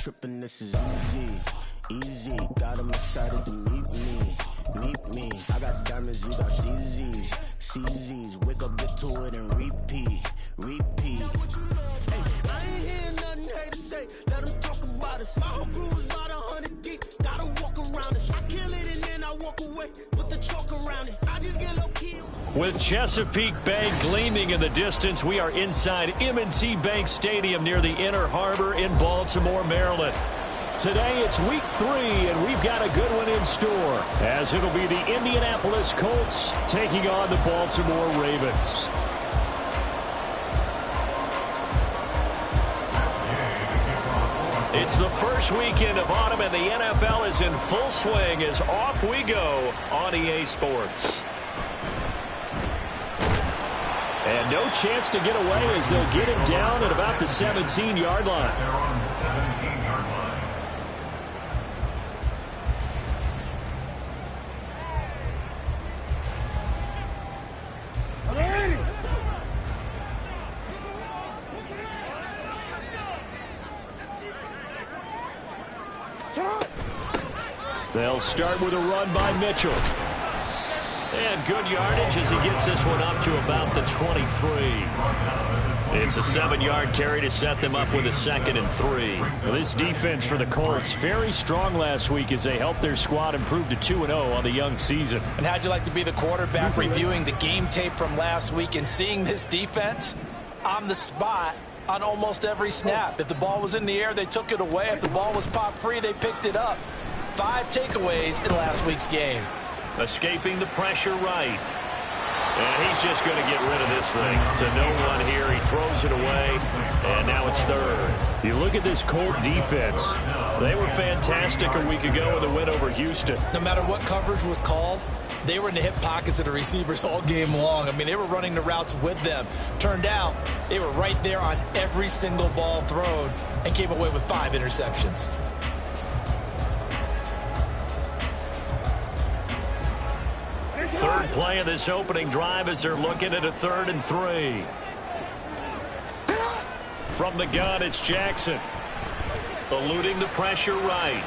tripping, this is easy. Easy, got them excited to meet me. Meet me, I got diamonds, you got CZs. CZs, wake up, get to it, and repeat. Repeat. Hey, I ain't hearing nothing haters say. Let them talk about us. My whole crew is about 100 deep. Gotta walk around it. I kill it and then I walk away with the chalk around it. I just get low key. With Chesapeake Bay gleaming in the distance, we are inside M&T Bank Stadium near the Inner Harbor in Baltimore, Maryland. Today it's week 3, and we've got a good one in store, as it'll be the Indianapolis Colts taking on the Baltimore Ravens. It's the first weekend of autumn, and the NFL is in full swing as off we go on EA Sports. And no chance to get away as they'll get him down at about the 17-yard line. They're on the 17-yard line. They'll start with a run by Mitchell. And good yardage as he gets this one up to about the 23. It's a 7-yard carry to set them up with a 2nd and 3. Well, this defense for the Colts, very strong last week as they helped their squad improve to 2-0 on the young season. And how'd you like to be the quarterback reviewing the game tape from last week and seeing this defense on the spot on almost every snap? If the ball was in the air, they took it away. If the ball was pop free, they picked it up. 5 takeaways in last week's game. Escaping the pressure right. And he's just going to get rid of this thing to no one here. He throws it away, and now it's 3rd. You look at this Colt defense. They were fantastic a week ago in the win over Houston. No matter what coverage was called, they were in the hip pockets of the receivers all game long. I mean, they were running the routes with them. Turned out, they were right there on every single ball thrown and came away with 5 interceptions. Third play of this opening drive as they're looking at a 3rd and 3. From the gun, it's Jackson. Eluding the pressure right.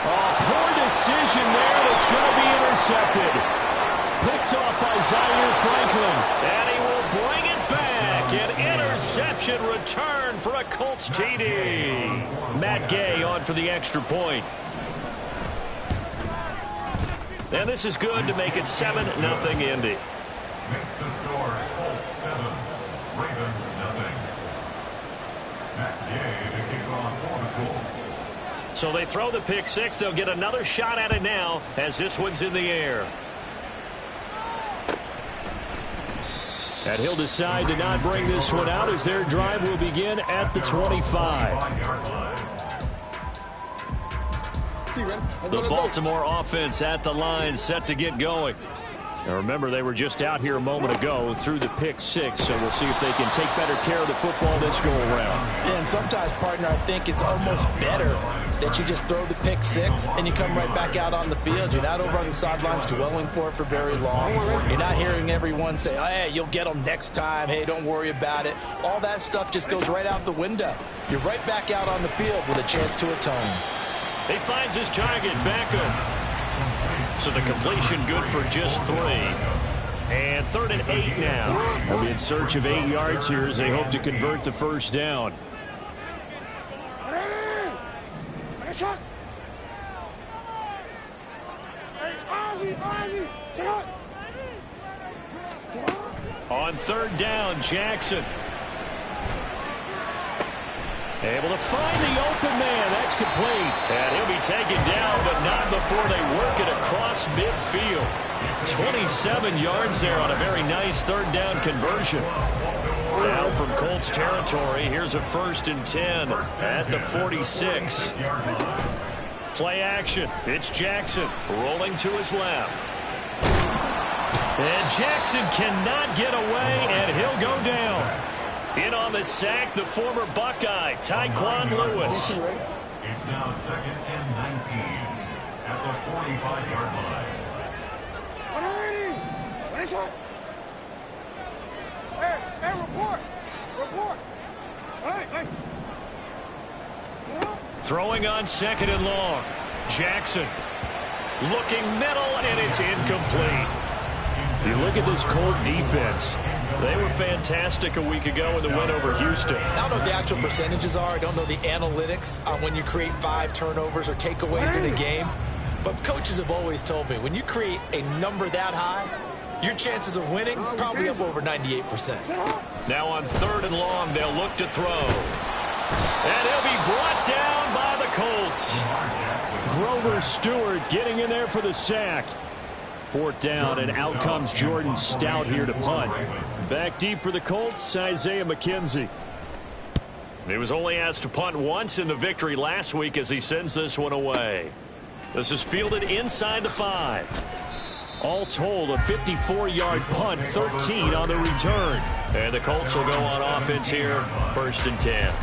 Oh, poor decision there. It's going to be intercepted. Picked off by Zaire Franklin. And he will bring it back. An interception return for a Colts TD. Matt Gay on for the extra point. And this is good to make it 7-0 Indy. Makes the score Colts 7, Ravens 0. Matt Gay to kick off for the Colts. So they throw the pick 6. They'll get another shot at it now as this one's in the air. And he'll decide to not bring this one out as their drive will begin at the 25. The Baltimore offense at the line, set to get going. Now remember, they were just out here a moment ago through the pick 6, so we'll see if they can take better care of the football this go around. Yeah, and sometimes, partner, I think it's almost better that you just throw the pick 6 and you come right back out on the field. You're not over on the sidelines dwelling for it for very long. You're not hearing everyone say, oh, hey, you'll get them next time. Hey, don't worry about it. All that stuff just goes right out the window. You're right back out on the field with a chance to atone. He finds his target, Beckham. So the completion good for just 3. And 3rd and 8 now. They'll be in search of 8 yards here as they hope to convert the first down. On 3rd down, Jackson. Able to find the open man. That's complete. And he'll be taken down, but not before they work it across midfield. 27 yards there on a very nice 3rd down conversion. Now from Colts territory, here's a 1st and 10 at the 46. Play action. It's Jackson rolling to his left. And Jackson cannot get away, and he'll go down. In on the sack, the former Buckeye, Tyquan Lewis. It's now 2nd and 19 at the 45-yard line. Hey, report. Hey. Throwing on 2nd and long. Jackson looking middle, and it's incomplete. You look at this Colt defense. They were fantastic a week ago in the win over Houston. I don't know what the actual percentages are. I don't know the analytics on when you create 5 turnovers or takeaways in a game. But coaches have always told me, when you create a number that high, your chances of winning probably up over 98%. Now on 3rd and long, they'll look to throw. And he'll be brought down by the Colts. Grover Stewart getting in there for the sack. 4th down, and out comes Jordan Stout here to punt. Back deep for the Colts, Isaiah McKenzie. He was only asked to punt once in the victory last week as he sends this one away. This is fielded inside the 5. All told, a 54-yard punt, 13 on the return. And the Colts will go on offense here, 1st and 10.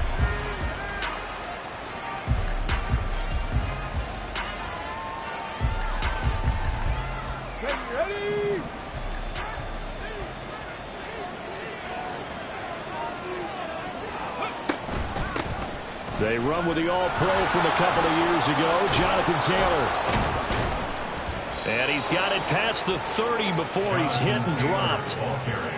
They run with the All-Pro from a couple of years ago, Jonathan Taylor. And he's got it past the 30 before he's hit and dropped.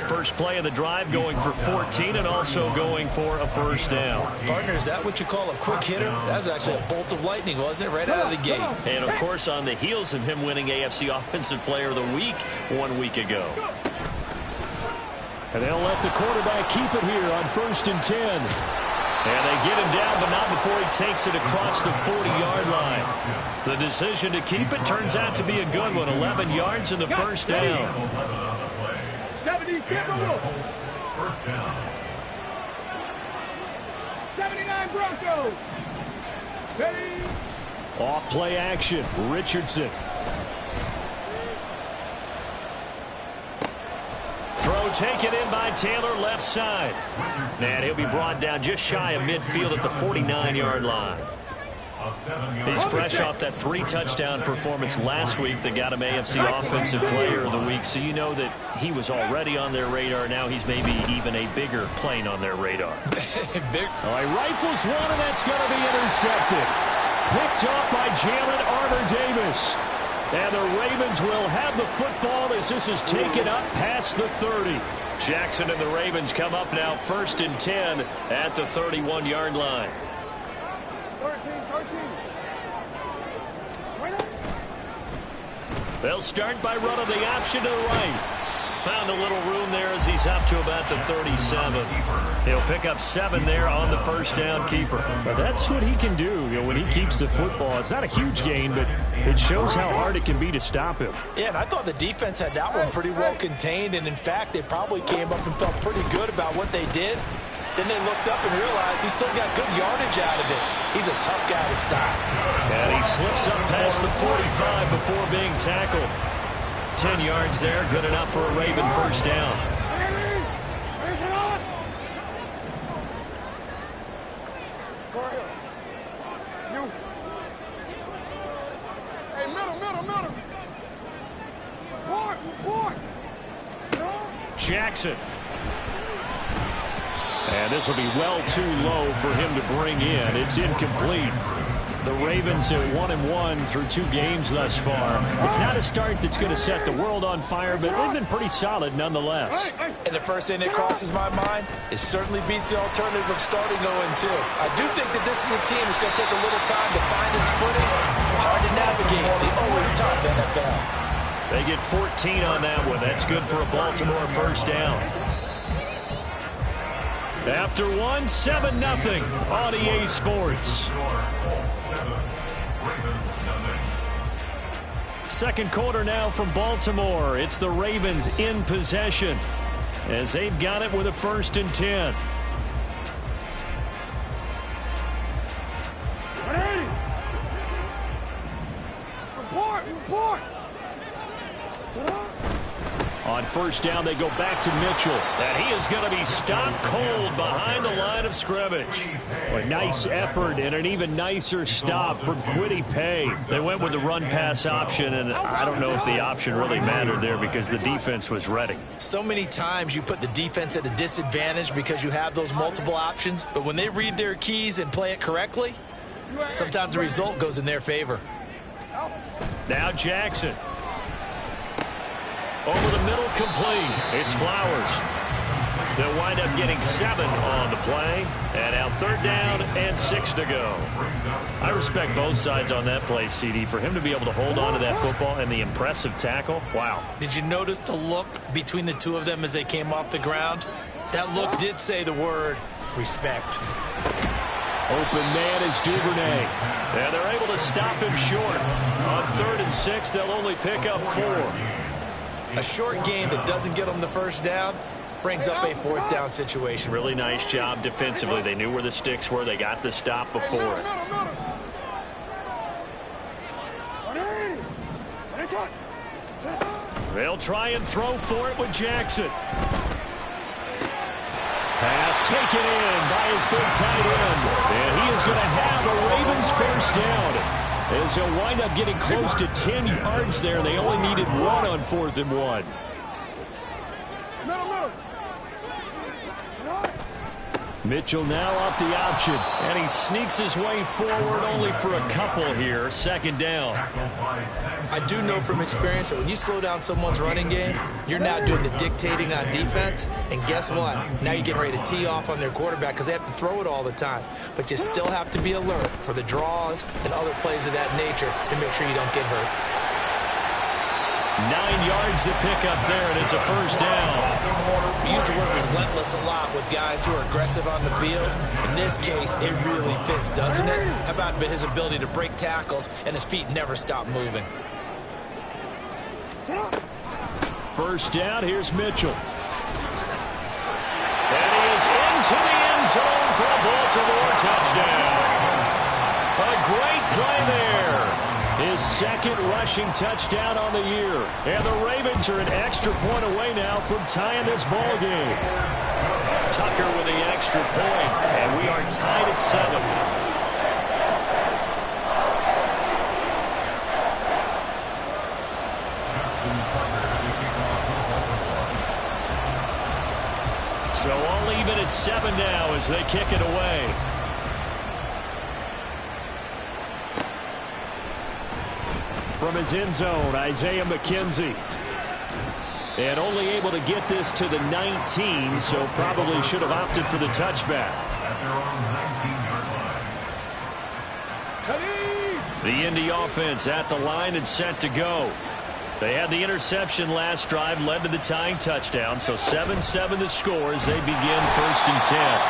First play of the drive, going for 14 and also going for a 1st down. Partner, is that what you call a quick hitter? That was actually a bolt of lightning, wasn't it? Right out of the gate. And, of course, on the heels of him winning AFC Offensive Player of the Week 1 week ago. And they'll let the quarterback keep it here on 1st and 10. And they get him down, but not before he takes it across the 40-yard line. The decision to keep it turns out to be a good one. 11 yards in the 1st down. 79 Broncos. Off play action. Richardson. Throw taken in by Taylor, left side. And he'll be brought down just shy of midfield at the 49-yard line. He's fresh off that 3-touchdown performance last week that got him AFC Offensive Player of the Week, so you know that he was already on their radar. Now he's maybe even a bigger plane on their radar. All right, rifles one, and that's going to be intercepted. Picked up by Jalen Armour-Davis. And the Ravens will have the football as this is taken up past the 30. Jackson and the Ravens come up now 1st and 10 at the 31-yard line. 13. They'll start by running the option to the right. Found a little room there as he's up to about the 37. He'll pick up 7 there on the 1st down keeper. But that's what he can do, when he keeps the football. It's not a huge gain, but it shows how hard it can be to stop him. Yeah, and I thought the defense had that one pretty well contained, and in fact, they probably came up and felt pretty good about what they did. Then they looked up and realized he still got good yardage out of it. He's a tough guy to stop. And he slips up past the 45 before being tackled. 10 yards there, good enough for a Raven 1st down. Hey, middle. Report. Jackson. And this will be well too low for him to bring in. It's incomplete. The Ravens at 1-1 through 2 games thus far. It's not a start that's going to set the world on fire, but they've been pretty solid nonetheless. And the first thing that crosses my mind, it certainly beats the alternative of starting 0-2. I do think that this is a team that's going to take a little time to find its footing. Hard to navigate the always tough NFL. They get 14 on that one. That's good for a Baltimore 1st down. After 7-0 on EA Sports. Second quarter now from Baltimore. It's the Ravens in possession as they've got it with a 1st and 10. Report. On 1st down, they go back to Mitchell. And he is going to be stopped cold behind the line of scrimmage. A nice effort and an even nicer stop from Kwity Paye. They went with the run-pass option, and I don't know if the option really mattered there because the defense was ready. So many times you put the defense at a disadvantage because you have those multiple options, but when they read their keys and play it correctly, Sometimes the result goes in their favor. Now Jackson. Over the middle, complete. It's Flowers. They'll wind up getting 7 on the play. And now 3rd down and 6 to go. I respect both sides on that play, CD. For him to be able to hold on to that football and the impressive tackle, wow. Did you notice the look between the two of them as they came off the ground? That look did say the word respect. Open man is Duvernay. And they're able to stop him short. On 3rd and 6, they'll only pick up 4. A short game that doesn't get them the first down brings up a 4th down situation. Really nice job defensively. They knew where the sticks were. They got the stop before it. They'll try and throw for it with Jackson. Pass taken in by his big tight end. And he is going to have a Ravens first down. As he'll wind up getting close to 10 yards there. They only needed 1 on 4th and 1. Mitchell now off the option. And he sneaks his way forward only for a couple here. 2nd down. I do know from experience that when you slow down someone's running game, you're now doing the dictating on defense. And guess what? Now you're getting ready to tee off on their quarterback because they have to throw it all the time. But you still have to be alert for the draws and other plays of that nature to make sure you don't get hurt. 9 yards to pick up there, and it's a first down. We use the word relentless a lot with guys who are aggressive on the field. In this case, it really fits, doesn't it? How about his ability to break tackles and his feet never stop moving? First down, here's Mitchell. And he is into the end zone for a Baltimore touchdown. A great play there. His 2nd rushing touchdown on the year. And the Ravens are an extra point away now from tying this ball game. Tucker with the extra point, and we are tied at 7. So all even at 7 now as they kick it away. From his end zone, Isaiah McKenzie. And only able to get this to the 19, so probably should have opted for the touchback. The Indy offense at the line and set to go. They had the interception last drive, led to the tying touchdown, so 7-7 the score as they begin 1st and 10.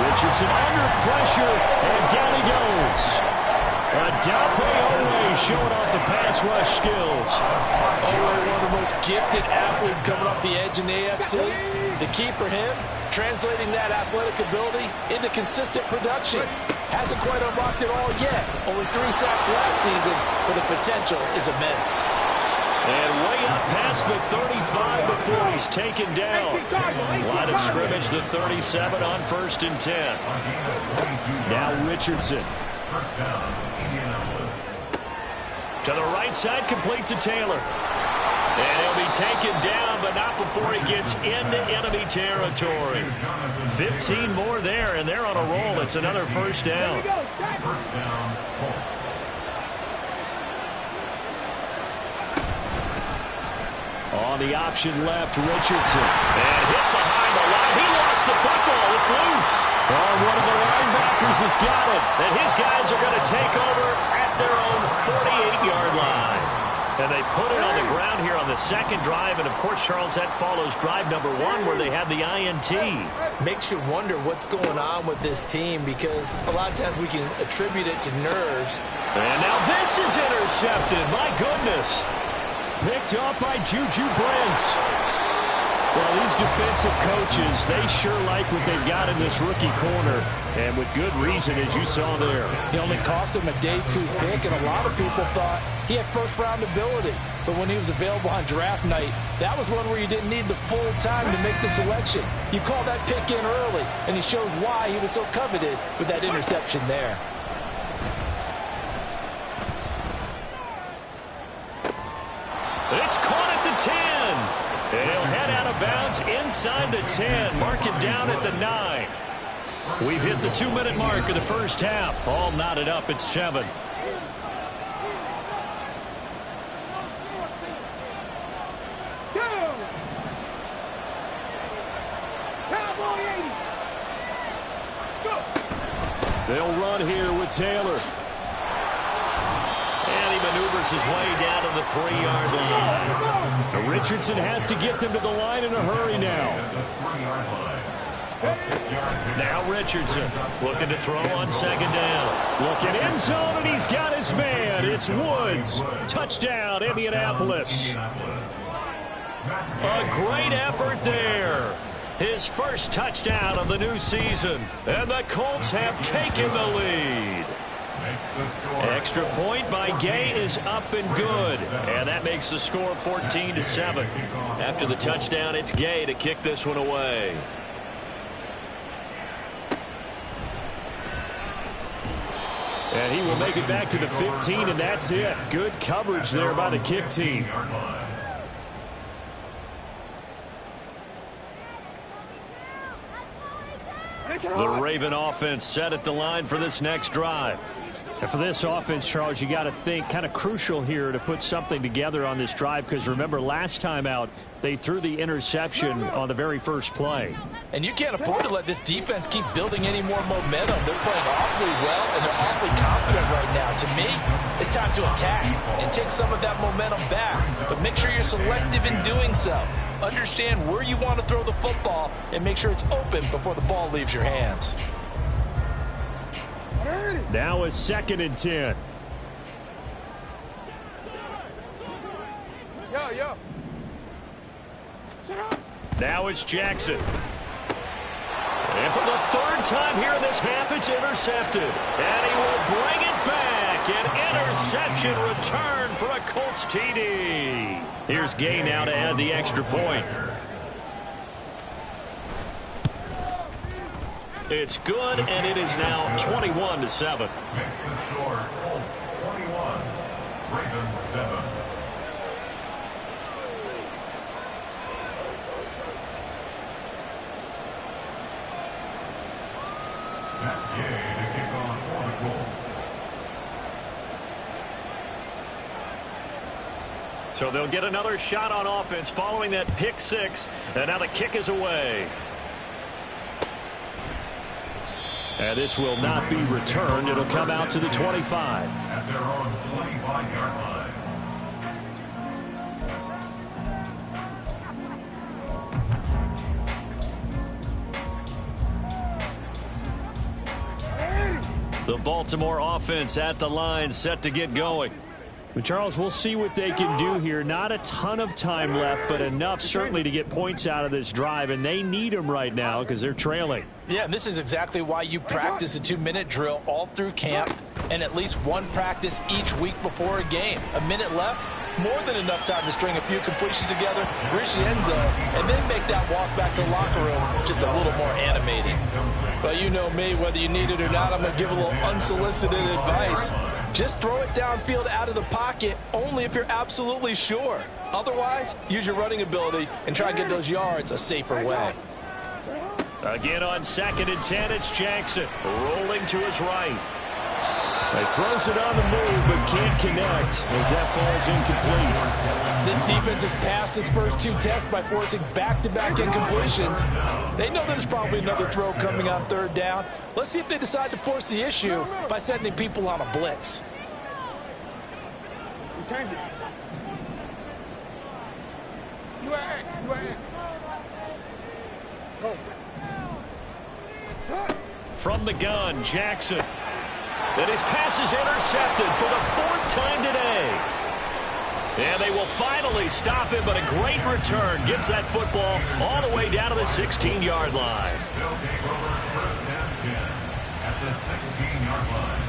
Richardson under pressure, and down he goes. Adafe Owe showing off the pass rush skills. Owe, one of the most gifted athletes coming off the edge in the AFC. The key for him, translating that athletic ability into consistent production. Hasn't quite unlocked it all yet. Only 3 sacks last season, but the potential is immense. And way up past the 35 before he's taken down. Line of scrimmage, the 37 on 1st and 10. Now Richardson. To the right side, complete to Taylor. And he'll be taken down, but not before he gets into enemy territory. 15 more there, and they're on a roll. It's another first down. On the option left, Richardson. And hit behind the line. He lost the football. It's loose. Oh, one of the linebackers has got it. And his guys are going to take over at their own 48-yard line. And they put it on the ground here on the 2nd drive. And, of course, Charles, that follows drive number 1 where they had the INT. Makes you wonder what's going on with this team because a lot of times we can attribute it to nerves. And now this is intercepted. My goodness. Picked up by Juju Brents. Well, these defensive coaches, they sure like what they've got in this rookie corner. And with good reason, as you saw there. He only cost him a day 2 pick, and a lot of people thought he had first-round ability. But when he was available on draft night, that was one where you didn't need the full time to make the selection. You call that pick in early, and he shows why he was so coveted with that interception there. It's caught at the 10. And he'll head out of bounds inside the 10. Mark it down at the 9. We've hit the 2-minute mark of the first half. All knotted up at 7. They'll run here with Taylor. And he maneuvers his way down to the 3-yard line. Now Richardson has to get them to the line in a hurry now. Now Richardson looking to throw on second down. Looking end zone, and he's got his man. It's Woods. Touchdown, Indianapolis. A great effort there. His first touchdown of the new season. And the Colts have taken the lead. Extra point by Gay is up and good. And that makes the score 14-7. After the touchdown, it's Gay to kick this one away. And he will make it back to the 15, and that's it. Good coverage there by the kick team. The Raven offense set at the line for this next drive. And for this offense, Charles, you got to think kind of crucial here to put something together on this drive, because remember last time out they threw the interception on the very first play. And you can't afford to let this defense keep building any more momentum. They're playing awfully well, and they're awfully confident right now. To me, it's time to attack and take some of that momentum back. But make sure you're selective in doing so. Understand where you want to throw the football and make sure it's open before the ball leaves your hands. Now a 2nd and 10. Yo. Now it's Jackson. And for the 3rd time here in this half, it's intercepted. And he will bring it back. An interception return for a Colts TD. Here's Gay now to add the extra point. It's good, and it is now 21-7. Makes the score Colts 21, Ravens 7. Matt Gay to kick off for the Colts. So they'll get another shot on offense following that pick 6, and now the kick is away. And this will not be returned. It'll come out to the 25. At their own 25-yard line. The Baltimore offense at the line, set to get going. But Charles, we'll see what they can do here. Not a ton of time left, but enough certainly to get points out of this drive, and they need them right now because they're trailing. Yeah, and this is exactly why you practice a 2-minute drill all through camp and at least one practice each week before a game. A minute left, more than enough time to string a few completions together, reach the end zone, and then make that walk back to the locker room just a little more animating. But you know me, whether you need it or not, I'm going to give a little unsolicited advice. Just throw it downfield out of the pocket only if you're absolutely sure. Otherwise, use your running ability and try and get those yards a safer way. Again on 2nd and 10, it's Jackson rolling to his right. He throws it on the move but can't connect as that falls incomplete. This defense has passed its first 2 tests by forcing back-to-back incompletions. They know there's probably another throw coming on 3rd down. Let's see if they decide to force the issue by sending people on a blitz. You turned it. You are X. Go. From the gun, Jackson. And his pass is intercepted for the 4th time today. And they will finally stop him, but a great return gets that football all the way down to the 16-yard line. They'll take over 1st and 10 at the 16-yard line.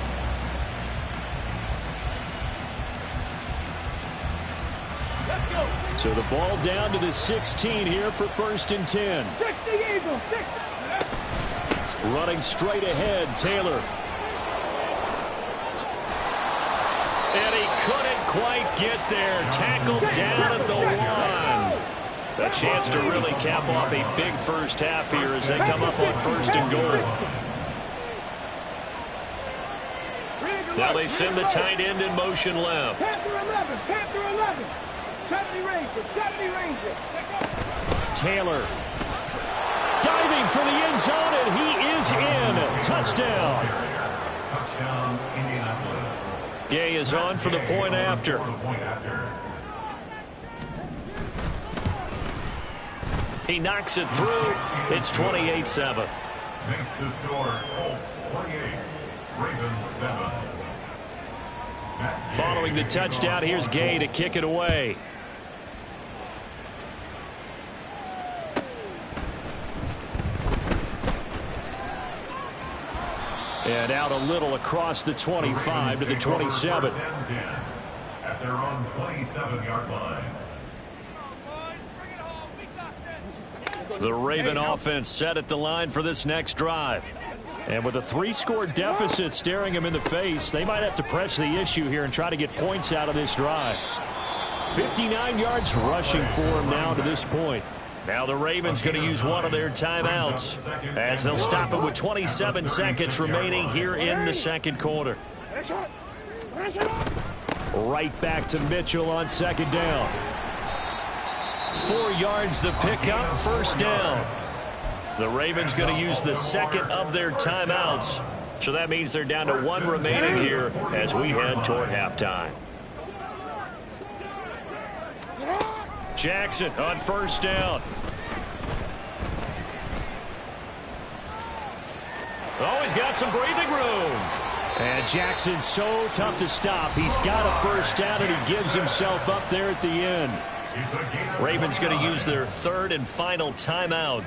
Let's go. So the ball down to the 16 here for 1st and 10. 60 Eagles. 6. Running straight ahead, Taylor. And he couldn't quite get there. Tackled down at the 1. A chance to really cap off a big first half here as they come up on 1st and goal. Now they send the tight end in motion left. Panther 11, Panther 11. 70 Ranger, 70 Ranger. Taylor diving for the end zone, and he is in. Touchdown. Touchdown, Indianapolis. Gay is on for the point after. He knocks it through. It's 28-7. Makes the score Colts 28, Ravens 7. Following the touchdown, here's Gay to kick it away. And out a little across the 25 to the 27. At their own 27-yard line. The Raven offense set at the line for this next drive. And with a 3-score deficit staring them in the face, they might have to press the issue here and try to get points out of this drive. 59 yards rushing for him now to this point. Now the Ravens going to use one of their timeouts as they'll stop it with 27 seconds remaining here in the second quarter. Right back to Mitchell on second down. 4 yards the pickup, first down. The Ravens going to use the second of their timeouts. So that means they're down to 1 remaining here as we head toward halftime. Jackson on first down. Oh, he's got some breathing room. And Jackson's so tough to stop. He's got a first down, and he gives himself up there at the end. Ravens going to use their third and final timeout.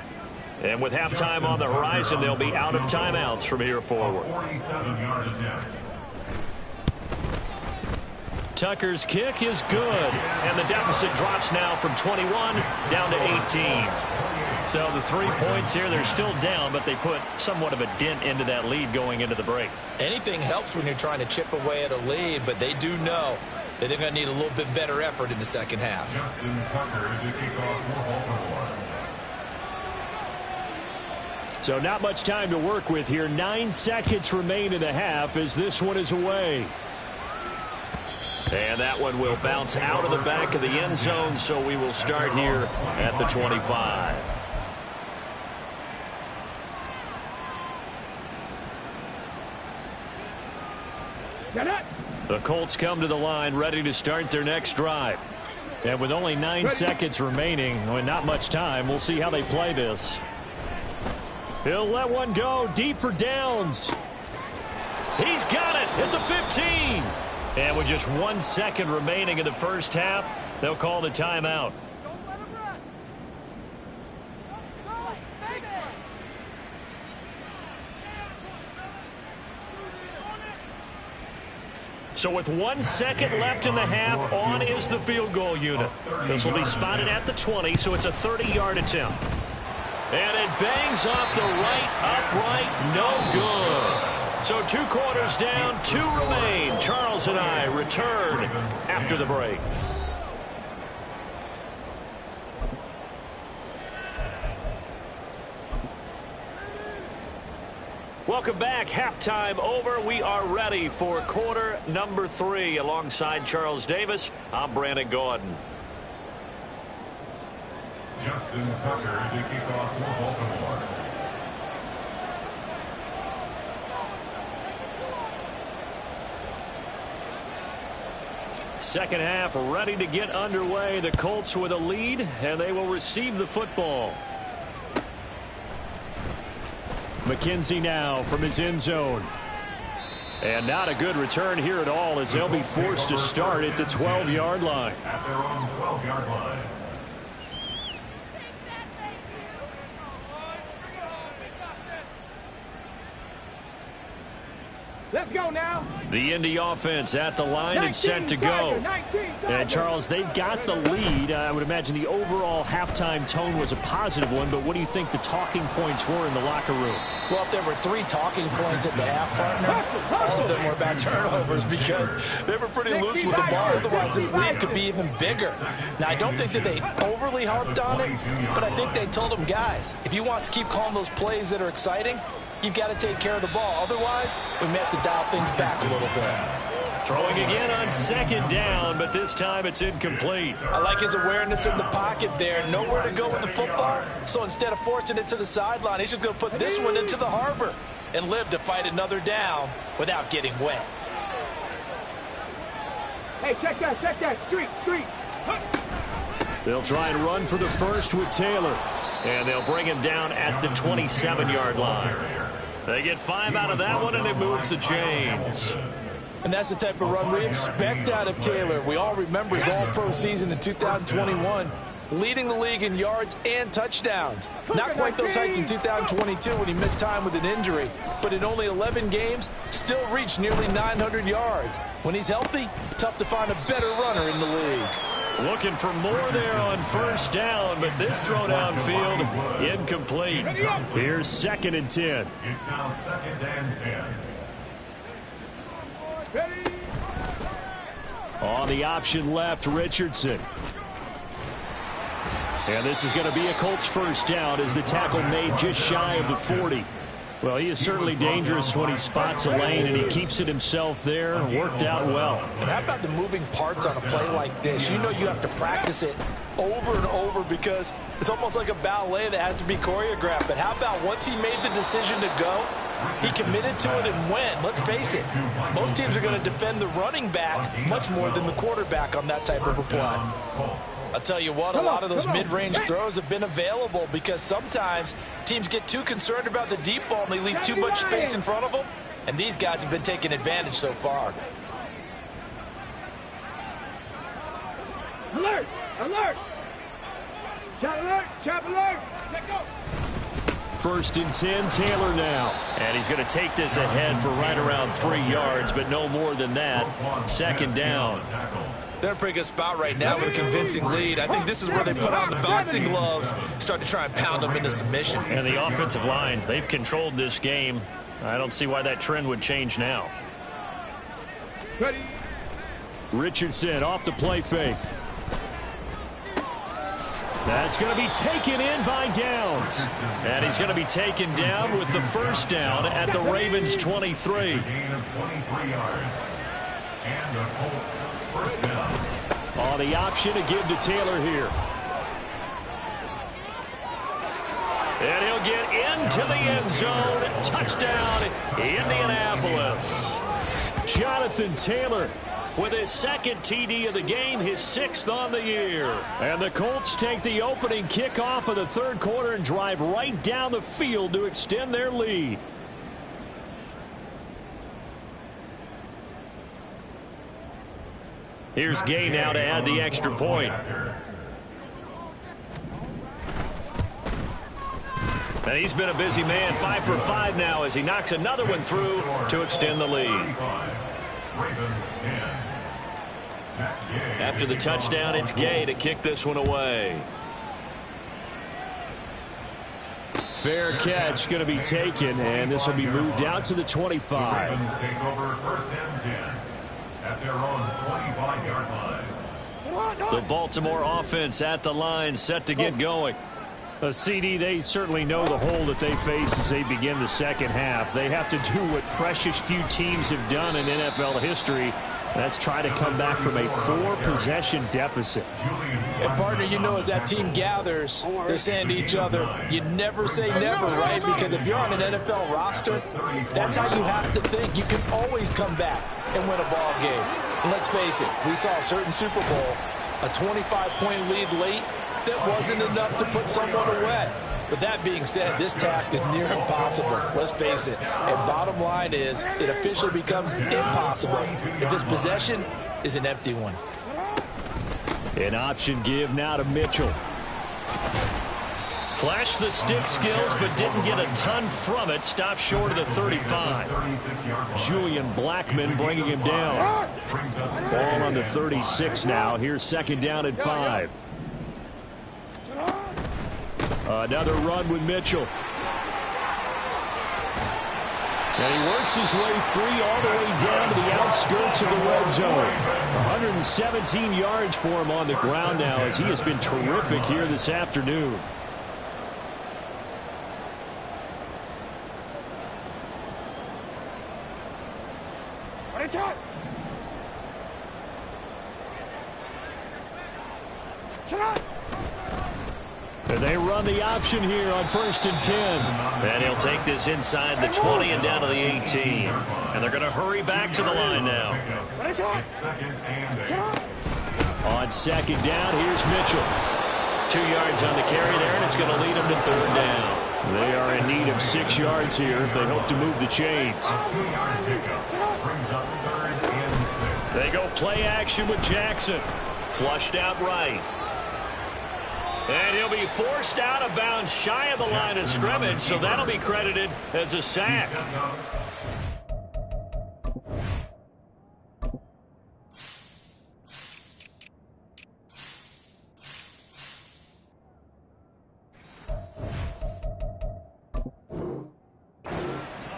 And with halftime on the horizon, they'll be out of timeouts from here forward. Tucker's kick is good. And the deficit drops now from 21 down to 18. So the 3 points here, they're still down, but they put somewhat of a dent into that lead going into the break. Anything helps when you're trying to chip away at a lead, but they do know that they're going to need a little bit better effort in the second half. Justin Tucker to kick off for Baltimore. So not much time to work with here. 9 seconds remain in the half as this one is away. And that one will bounce out of the back of the end zone, so we will start here at the 25. The Colts come to the line ready to start their next drive. And with only 9 seconds remaining, and not much time, we'll see how they play this. He'll let one go deep for downs. He's got it at the 15. And with just 1 second remaining in the first half, they'll call the timeout. Don't let him rest. So with 1 second left in the half, on is the field goal unit. This will be spotted at the 20, so it's a 30-yard attempt. And it bangs off the right upright, no good. So 2 quarters down, 2 remain. Charles and I return after the break. Welcome back. Halftime over. We are ready for quarter number 3. Alongside Charles Davis, I'm Brandon Gordon. Justin Tucker to kick off for Baltimore. Second half ready to get underway. The Colts with a lead, and they will receive the football. McKenzie now from his end zone. And not a good return here at all as they'll be forced to start at the 12-yard line. At their own 12-yard line. Let's go now. The Indy offense at the line and set to go. And Charles, they've got the lead. I would imagine the overall halftime tone was a positive one, but what do you think the talking points were in the locker room? Well, if there were 3 talking points at the half, partner, all of them were about turnovers because they were pretty loose with the ball. Otherwise, this lead could be even bigger. Now, I don't think that they overly harped on it, but I think they told them, guys, if you want to keep calling those plays that are exciting, you've got to take care of the ball. Otherwise, we may have to dial things back a little bit. Throwing again on second down, but this time it's incomplete. I like his awareness in the pocket there. Nowhere to go with the football, so instead of forcing it to the sideline, he's just going to put this one into the harbor and live to fight another down without getting wet. Hey, check that. Street. They'll try and run for the first with Taylor. And they'll bring him down at the 27-yard line. They get 5 out of that one, and it moves the chains. And that's the type of run we expect out of Taylor. We all remember his all-pro season in 2021, leading the league in yards and touchdowns. Not quite those heights in 2022 when he missed time with an injury, but in only 11 games, still reached nearly 900 yards. When he's healthy, tough to find a better runner in the league. Looking for more there on first down, but this throw downfield incomplete. Here's 2nd and 10. It's now 2nd and 10. On the option left, Richardson. And this is going to be a Colts first down as the tackle made just shy of the 40. Well, he is certainly dangerous when he spots a lane, and he keeps it himself there. Worked out well. And how about the moving parts on a play like this? You know you have to practice it over and over because it's almost like a ballet that has to be choreographed. But how about once he made the decision to go, he committed to it and went. Let's face it, most teams are going to defend the running back much more than the quarterback on that type of a play. I'll tell you what, a lot of those mid-range throws have been available because sometimes teams get too concerned about the deep ball and they leave too much space in front of them, and these guys have been taking advantage so far. Alert! Chop alert! Let go! 1st and 10, Taylor now. And he's going to take this ahead for right around 3 yards, but no more than that. 2nd down. They're in a pretty good spot right now with a convincing lead. I think this is where they put on the boxing gloves, start to try and pound them into submission. And the offensive line, they've controlled this game. I don't see why that trend would change now. Ready? Richardson off the play fake. That's going to be taken in by Downs. And he's going to be taken down with the first down at the Ravens 23. Gain of 23 yards. And the Colts first down. On the option to give to Taylor here. And he'll get into the end zone. Touchdown, Indianapolis. Jonathan Taylor with his 2nd TD of the game, his 6th on the year. And the Colts take the opening kickoff of the 3rd quarter and drive right down the field to extend their lead. Here's Gay now to add the extra point. And he's been a busy man, 5 for 5 now as he knocks another one through to extend the lead. After the touchdown, it's Gay to kick this one away. Fair catch going to be taken, and this will be moved out to the 25. The Ravens take over 1st and 10 at their own 25-yard line. The Baltimore offense at the line, set to get going. CD, they certainly know the hole that they face as they begin the 2nd half. They have to do what precious few teams have done in NFL history. That's try to come back from a 4-possession deficit. And, partner, you know, as that team gathers, they're saying to each other, you never say never, right? Because if you're on an NFL roster, that's how you have to think. You can always come back and win a ball game. And let's face it, we saw a certain Super Bowl, a 25-point lead late that wasn't enough to put someone away. But that being said, this task is near impossible. Let's face it. And bottom line is, it officially becomes impossible if this possession is an empty one. An option give now to Mitchell. Flashed the stick skills, but didn't get a ton from it. Stopped short of the 35. Julian Blackman bringing him down. Ball on the 36 now. Here's 2nd down and 5. Another run with Mitchell. And he works his way free all the way down to the outskirts of the red zone. 117 yards for him on the ground now as he has been terrific here this afternoon. And they run the option here on 1st and 10. And he'll take this inside the 20 and down to the 18. And they're going to hurry back to the line now. On 2nd down, here's Mitchell. 2 yards on the carry there, and it's going to lead them to 3rd down. They are in need of 6 yards here if they hope to move the chains. They go play action with Jackson. Flushed out right. And he'll be forced out of bounds shy of the line of scrimmage, so that'll be credited as a sack.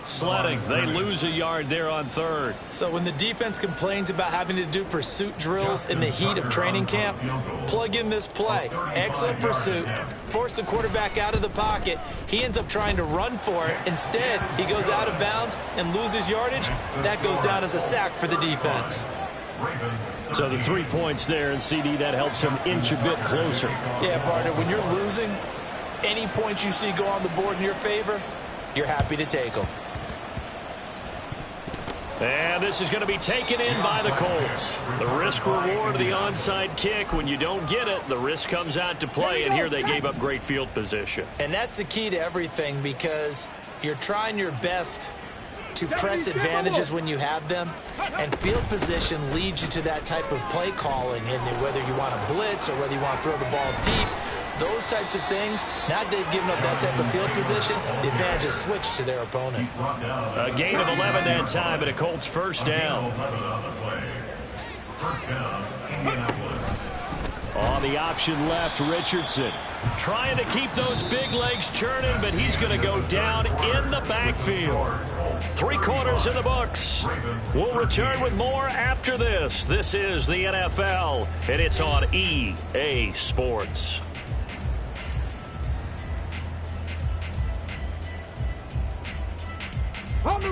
Sledding. They lose a yard there on 3rd. So when the defense complains about having to do pursuit drills in the heat of training camp, plug in this play. Excellent pursuit. Force the quarterback out of the pocket. He ends up trying to run for it. Instead, he goes out of bounds and loses yardage. That goes down as a sack for the defense. So the 3 points there, and CD, that helps them inch a bit closer. Yeah, partner, when you're losing, any points you see go on the board in your favor, you're happy to take them. And this is going to be taken in by the Colts. The risk-reward of the onside kick. When you don't get it, the risk comes out to play, and here they gave up great field position. And that's the key to everything, because you're trying your best to press advantages when you have them, and field position leads you to that type of play calling. And whether you want to blitz or whether you want to throw the ball deep, those types of things, now that they've given up that type of field position, the advantage is switched to their opponent. A gain of 11 that time, and a Colts 1st down. On the option left, Richardson. Trying to keep those big legs churning, but he's going to go down in the backfield. 3 quarters in the books. We'll return with more after this. This is the NFL, and it's on EA Sports.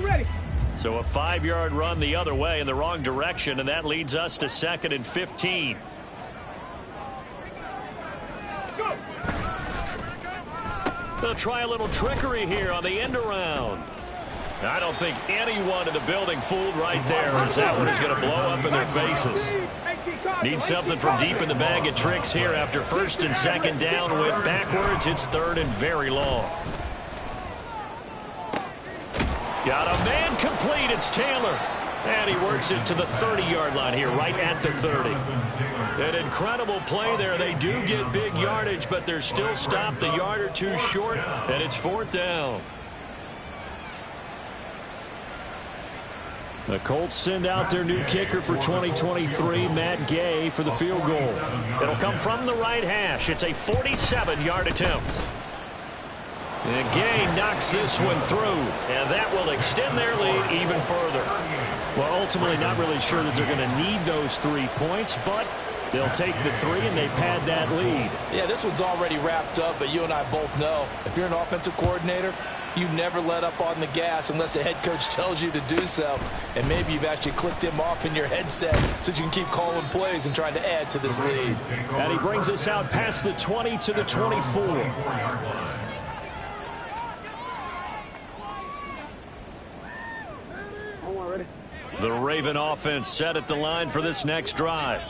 Ready. So a 5-yard run the other way in the wrong direction, and that leads us to 2nd and 15. Go. They'll try a little trickery here on the end around. I don't think anyone in the building fooled right there, as that one is going to blow up in their faces. Need something from deep in the bag of tricks here after 1st and 2nd down. Went backwards. It's 3rd and very long. Got a man complete. It's Taylor. And he works it to the 30-yard line here, right at the 30. An incredible play there. They do get big yardage, but they're still stopped a yard or two short, and it's 4th down. The Colts send out their new kicker for 2023, Matt Gay, for the field goal. It'll come from the right hash. It's a 47-yard attempt. And Gay knocks this one through, and that will extend their lead even further. Well, ultimately not really sure that they're going to need those 3 points, but they'll take the 3 and they pad that lead. Yeah, this one's already wrapped up, but you and I both know if you're an offensive coordinator, you never let up on the gas unless the head coach tells you to do so. And maybe you've actually clicked him off in your headset so you can keep calling plays and trying to add to this lead. And he brings us out past the 20 to the 24. The Raven offense set at the line for this next drive.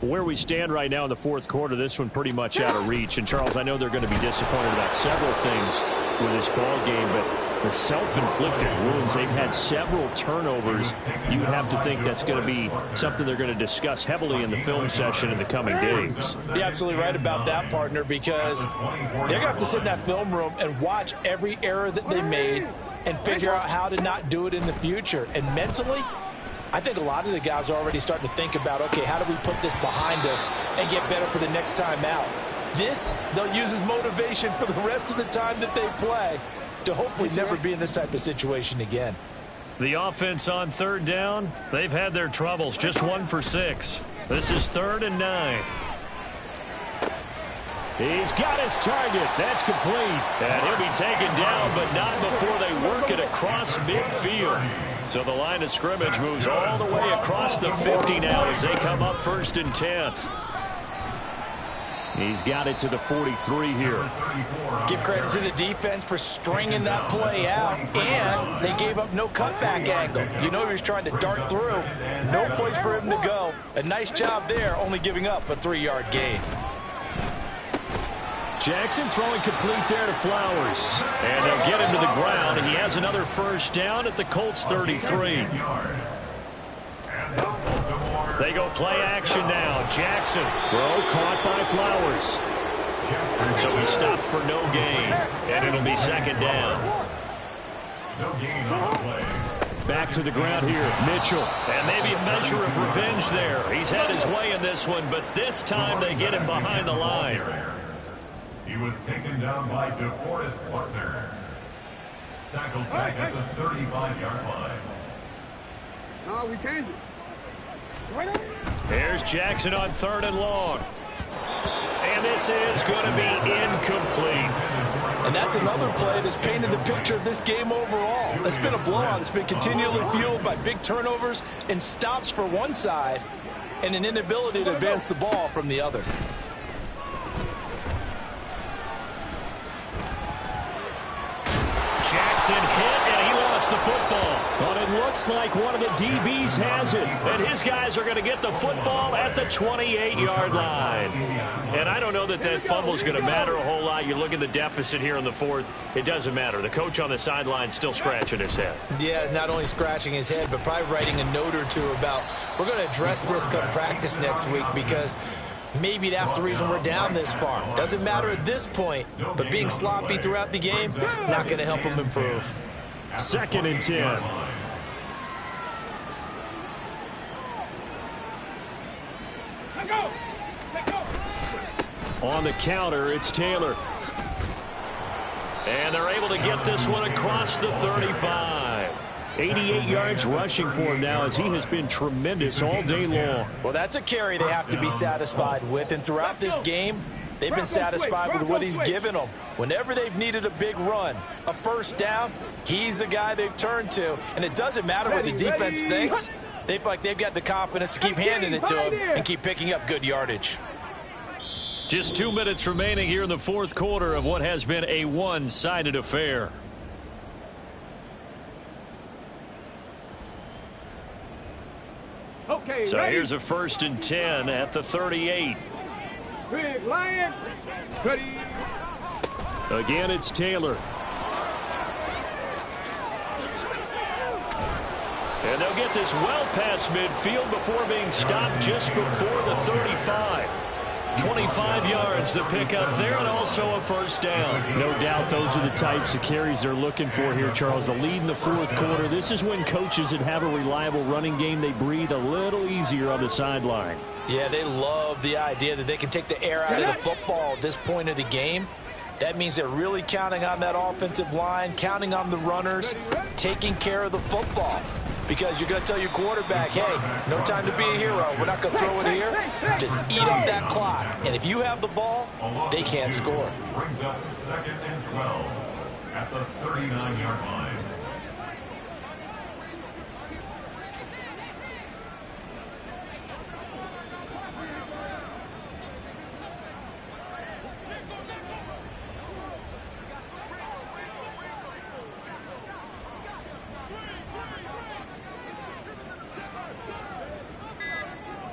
Where we stand right now in the 4th quarter, this one pretty much out of reach. And, Charles, I know they're going to be disappointed about several things with this ball game, but the self-inflicted wounds, they've had several turnovers. You would have to think that's going to be something they're going to discuss heavily in the film session in the coming days. You're absolutely right about that, partner, because they're going to have to sit in that film room and watch every error that they made and figure out how to not do it in the future. And mentally, I think a lot of the guys are already starting to think about, okay, how do we put this behind us and get better for the next time out? This, they'll use as motivation for the rest of the time that they play to hopefully never be in this type of situation again. The offense on 3rd down, they've had their troubles, just 1 for 6. This is 3rd and 9. He's got his target. That's complete. And he'll be taken down, but not before they work it across midfield. So the line of scrimmage moves all the way across the 50 now as they come up 1st and 10. He's got it to the 43 here. Give credit to the defense for stringing that play out, and they gave up no cutback angle. You know he was trying to dart through. No place for him to go. A nice job there, only giving up a 3-yard gain. Jackson throwing complete there to Flowers. And they'll get him to the ground, and he has another 1st down at the Colts 33. They go play action now. Jackson. Throw caught by Flowers. So he stopped for no gain, and it'll be 2nd down. No gain on the play. Back to the ground here. Mitchell. And maybe a measure of revenge there. He's had his way in this one, but this time they get him behind the line. He was taken down by DeForest Buckner. Tackled back at the 35-yard line. No, we changed it. There's Jackson on 3rd and long. And this is going to be incomplete. And that's another play that's painted the picture of this game overall. It's been a blowout. It's been continually fueled by big turnovers and stops for one side and an inability to advance the ball from the other. Jackson hit, and he lost the football. But it looks like one of the DBs has it. And his guys are going to get the football at the 28-yard line. And I don't know that that fumble is going to matter a whole lot. You look at the deficit here in the 4th. It doesn't matter. The coach on the sideline still scratching his head. Yeah, not only scratching his head, but probably writing a note or two about, we're going to address this come practice next week, because maybe that's the reason we're down this far. Doesn't matter at this point, but being sloppy throughout the game, not going to help him improve. 2nd and 10. Let go. Let go. On the counter, it's Taylor. And they're able to get this one across the 35. 88 yards rushing for him now, as he has been tremendous all day long. Well, that's a carry they have to be satisfied with, and throughout this game, they've been satisfied with what he's given them. Whenever they've needed a big run, a 1st down, he's the guy they've turned to. And it doesn't matter what the defense thinks. They feel like they've got the confidence to keep handing it to him and keep picking up good yardage. Just 2 minutes remaining here in the 4th quarter of what has been a one-sided affair. Okay, So ready? here's a 1st and 10 at the 38. Big Lion. Ready. Again, it's Taylor. And they'll get this well past midfield before being stopped just before the 35. 25 yards the pickup there, and also a 1st down. No doubt those are the types of carries they're looking for here, Charles. The lead in the 4th quarter. This is when coaches that have a reliable running game, they breathe a little easier on the sideline. Yeah, they love the idea that they can take the air out of the football at this point of the game. That means they're really counting on that offensive line, counting on the runners, taking care of the football. Because you're going to tell your quarterback, hey, no time to be a hero. We're not going to throw it here. Just eat up that clock. And if you have the ball, they can't score. Brings up 2nd and 12 at the 39-yard line.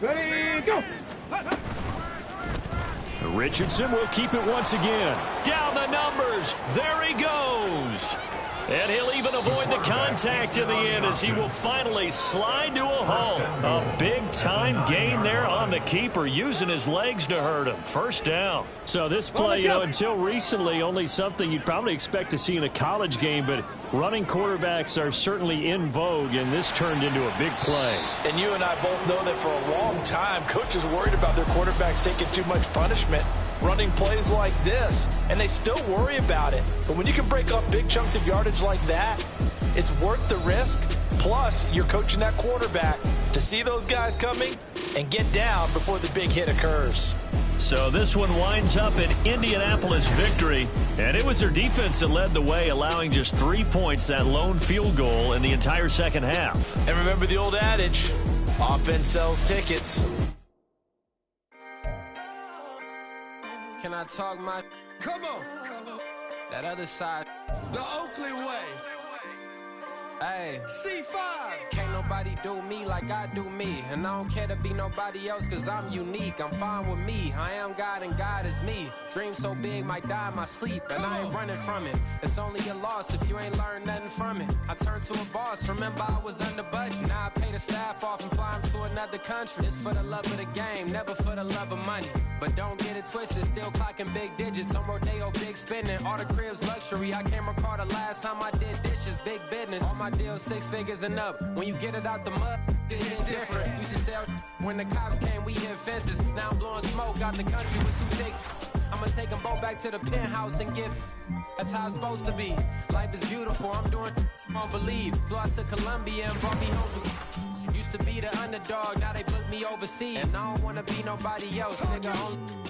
Ready, go. Richardson will keep it once again. Down the numbers. There he goes. And he'll even avoid the contact in the end as he will finally slide to a halt. A big-time gain there on the keeper, using his legs to hurt him. 1st down. So this play, until recently, only something you'd probably expect to see in a college game, but running quarterbacks are certainly in vogue, and this turned into a big play. And you and I both know that for a long time, coaches worried about their quarterbacks taking too much punishment, running plays like this, and they still worry about it. But when you can break up big chunks of yardage like that, it's worth the risk. Plus, you're coaching that quarterback to see those guys coming and get down before the big hit occurs. So this one winds up an Indianapolis victory, and it was their defense that led the way, allowing just 3 points, that lone field goal in the entire second half. And remember the old adage, offense sells tickets. Can I talk my... Come on. That other side. The Oakland way. Hey. C5. Can't nobody do me like I do me. And I don't care to be nobody else cause I'm unique. I'm fine with me. I am God and God is me. Dream so big might die in my sleep. And I ain't running from it. It's only a loss if you ain't learned nothing from it. I turned to a boss. Remember I was under budget. Now I pay the staff off and fly them to another country. It's for the love of the game, never for the love of money. But don't get it twisted, still clocking big digits. On Rodeo, big spending. All the cribs luxury. I can't recall the last time I did dishes, big business. All my deals 6 figures and up. When you get it out the mud, it hit different. Used to sell when the cops came, we hit fences. Now I'm blowing smoke out the country with 2 thick. I'ma take them both back to the penthouse and give. That's how it's supposed to be. Life is beautiful, I'm doing won't believe. Flew out to Colombia and brought me home. Used to be the underdog, now they book me overseas. And I don't wanna be nobody else, nigga.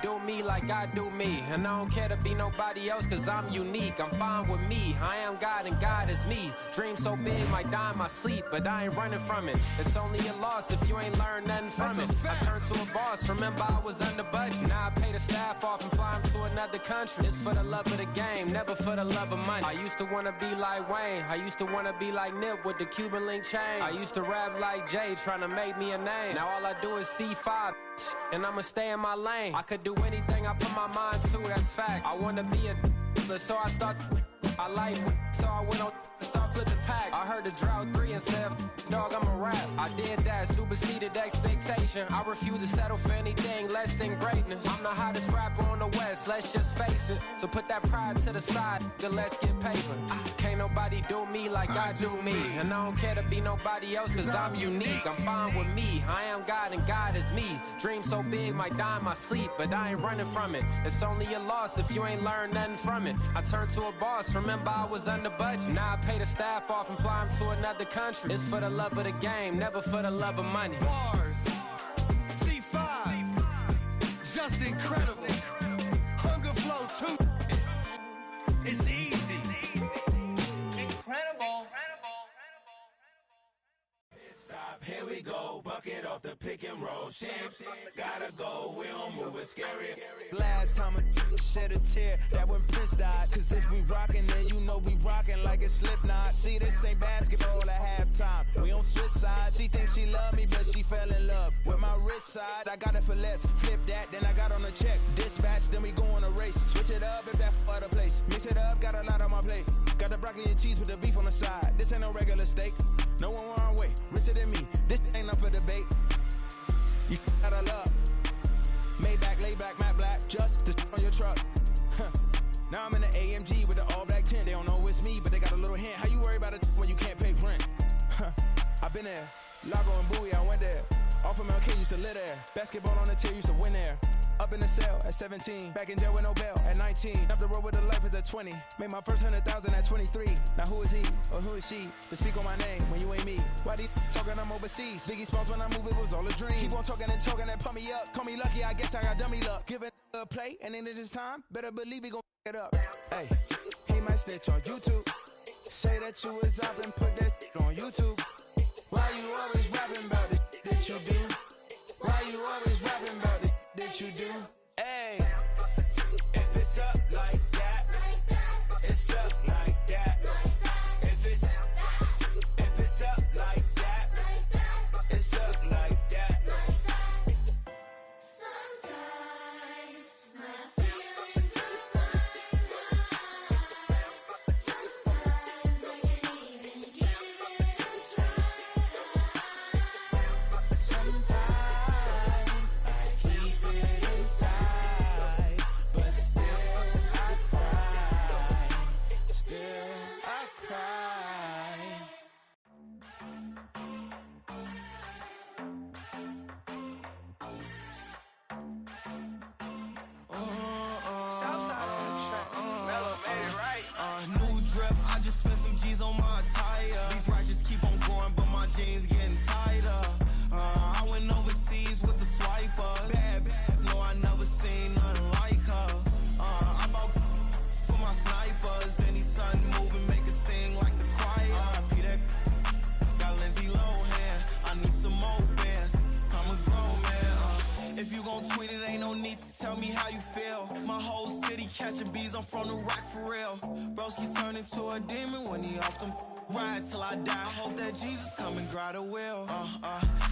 Do me like I do me. And I don't care to be nobody else cause I'm unique. I'm fine with me. I am God and God is me. Dream so big might die in my sleep, but I ain't running from it. It's only a loss if you ain't learned nothing from it. I turned to a boss. Remember I was under budget. Now I pay the staff off and fly them to another country. It's for the love of the game, never for the love of money. I used to wanna be like Wayne. I used to wanna be like Nip with the Cuban link chain. I used to rap like Jay trying to make me a name. Now all I do is C5 and I'ma stay in my lane. I could do anything I put my mind to, that's fact. I wanna be a so I start. I like so I went on and start flipping packs. I heard the drought 3 and said, dog, I'm a rap. I did that, superseded expectation. I refuse to settle for anything less than greatness. I'm the hottest rapper on the West, let's just face it. So put that pride to the side, then let's get paper. Can't nobody do me like I do me. And I don't care to be nobody else cause I'm unique. I'm fine with me. I am God and God is me. Dream so big might die in my sleep, but I ain't running from it. It's only a loss if you ain't learned nothing from it. I turned to a boss. Remember I was under budget. Now I pay the staff off and fly them to another country. It's for the love of the game, never for the love of money. Bars, C5, just incredible. Hunger flow 2. It's easy. Incredible. Stop, here we go, bucket off the pick and roll. Shit, gotta go, we don't move, it's scary. Last time a shed a tear, that when Prince died. Cause if we rockin', then you know we rockin' like it's Slipknot. See, this ain't basketball at halftime. We on switch sides. She thinks she love me, but she fell in love with my rich side. I got it for less. Flip that, then I got on a check. Dispatch, then we go on a race. Switch it up if that other place. Mix it up, got a lot on my plate. Got the broccoli and cheese with the beef on the side. This ain't no regular steak. No one wrong way, richer than me. This ain't up for debate. You gotta love. Maybach, laid back, matte black, just to on your truck. Now I'm in the AMG with the all black tint. They don't know it's me, but they got a little hint. How you worry about it when you can't pay rent? I've been there. Lago and Bowie, I went there. Off of MLK, used to live there. Basketball on the tier, used to win there. Up in the cell at 17. Back in jail with no bail at 19. Up the road with a life is at 20. Made my first 100,000 at 23. Now who is he or who is she to speak on my name when you ain't me? Why they talking I'm overseas? Biggie Smalls when I move, it was all a dream. Keep on talking and pump me up. Call me lucky, I guess I got dummy luck. Give it a play and then this time, better believe he gon' it up. Hey, he might snitch on YouTube. Say that you was up and put that on YouTube. Why you always rapping about the that you do? Why you always rapping about the that you do? Hey, if it's up like that, it's stuck like that. If it's up like that, it's stuck like that. Sometimes my feelings are blind. Sometimes I can't even give it a try. Sometimes I keep it inside, but still I cry. Still I cry. Southside on the track. Mellow made it right. New drip, I just spent some G's on my attire. These righteous keep on going, but my jeans getting tighter. I went overseas with the swiper. Bad, no, I catching bees, I'm from the rock for real. Broski turn into a demon when he off them. Ride till I die. I hope that Jesus come and grab the wheel.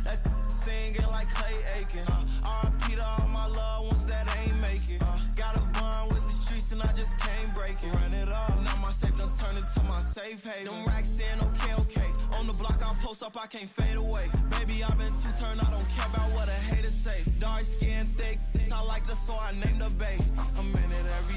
That singing like Clay Aiken. R.I.P. to all my loved ones that ain't make it. Got a bond with the streets and I just can't break it. Run it up, now my safe done turned into my safe haven. Them racks in, okay. On the block I post up, I can't fade away. Baby, I've been too turned, I don't care about what a hater say. Dark skin, thick, I like the so I named the bae. I'm in it every